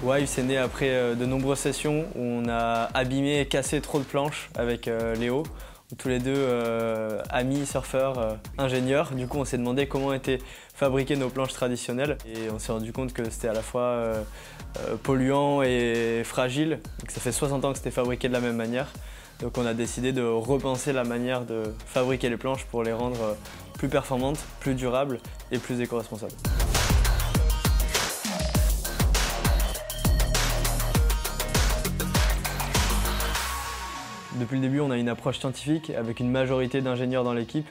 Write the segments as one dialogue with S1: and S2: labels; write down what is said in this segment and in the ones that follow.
S1: Wives c'est né après de nombreuses sessions où on a abîmé et cassé trop de planches avec Léo. Tous les deux amis, surfeurs, ingénieurs. Du coup, on s'est demandé comment étaient fabriquées nos planches traditionnelles. Et on s'est rendu compte que c'était à la fois polluant et fragile. Donc, ça fait 60 ans que c'était fabriqué de la même manière. Donc on a décidé de repenser la manière de fabriquer les planches pour les rendre plus performantes, plus durables et plus éco-responsables. Depuis le début, on a une approche scientifique avec une majorité d'ingénieurs dans l'équipe.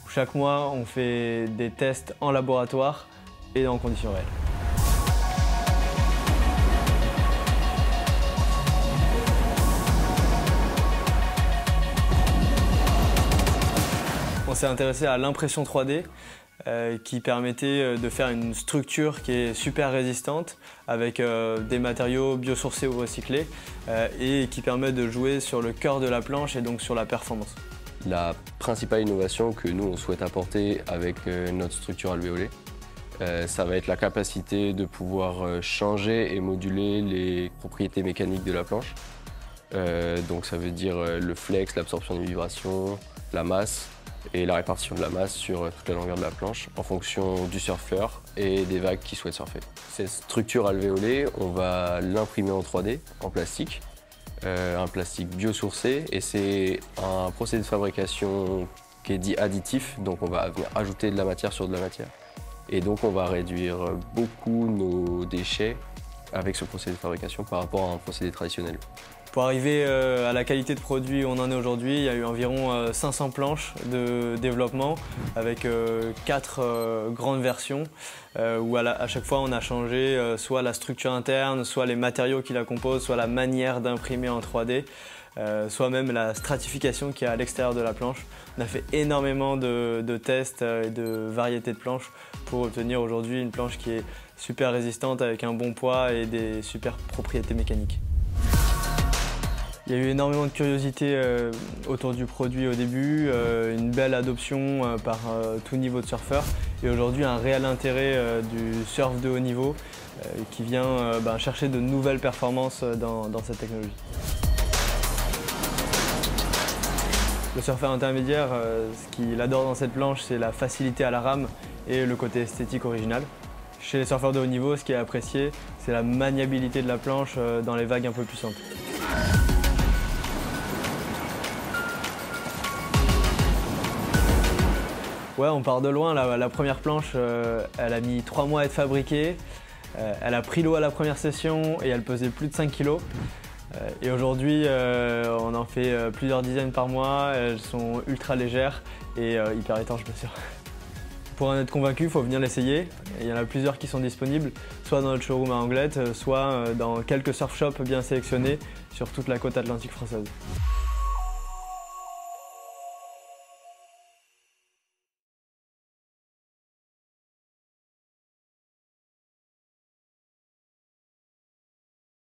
S1: Chaque mois, on fait des tests en laboratoire et en conditions réelles. On s'est intéressé à l'impression 3D qui permettait de faire une structure qui est super résistante avec des matériaux biosourcés ou recyclés et qui permet de jouer sur le cœur de la planche et donc sur la performance.
S2: La principale innovation que nous on souhaite apporter avec notre structure alvéolée, ça va être la capacité de pouvoir changer et moduler les propriétés mécaniques de la planche. Donc ça veut dire le flex, l'absorption des vibrations, la masse et la répartition de la masse sur toute la longueur de la planche en fonction du surfeur et des vagues qu'il souhaite surfer. Cette structure alvéolée, on va l'imprimer en 3D, en plastique, un plastique biosourcé, et c'est un procédé de fabrication qui est dit additif, donc on va venir ajouter de la matière sur de la matière. Et donc on va réduire beaucoup nos déchets avec ce procédé de fabrication par rapport à un procédé traditionnel.
S1: Pour arriver à la qualité de produit où on en est aujourd'hui, il y a eu environ 500 planches de développement avec 4 grandes versions où à chaque fois on a changé soit la structure interne, soit les matériaux qui la composent, soit la manière d'imprimer en 3D, soit même la stratification qui est à l'extérieur de la planche. On a fait énormément de tests et de variétés de planches pour obtenir aujourd'hui une planche qui est super résistante avec un bon poids et des super propriétés mécaniques. Il y a eu énormément de curiosité autour du produit au début, une belle adoption par tout niveau de surfeurs et aujourd'hui un réel intérêt du surf de haut niveau qui vient chercher de nouvelles performances dans cette technologie. Le surfeur intermédiaire, ce qu'il adore dans cette planche, c'est la facilité à la rame et le côté esthétique original. Chez les surfeurs de haut niveau, ce qui est apprécié, c'est la maniabilité de la planche dans les vagues un peu puissantes. Ouais, on part de loin. La première planche, elle a mis 3 mois à être fabriquée. Elle a pris l'eau à la première session et elle pesait plus de 5 kg. Et aujourd'hui, on en fait plusieurs dizaines par mois. Elles sont ultra légères et hyper étanches, bien sûr. Pour en être convaincu, il faut venir l'essayer. Il y en a plusieurs qui sont disponibles, soit dans notre showroom à Anglette, soit dans quelques surf shops bien sélectionnés sur toute la côte atlantique française.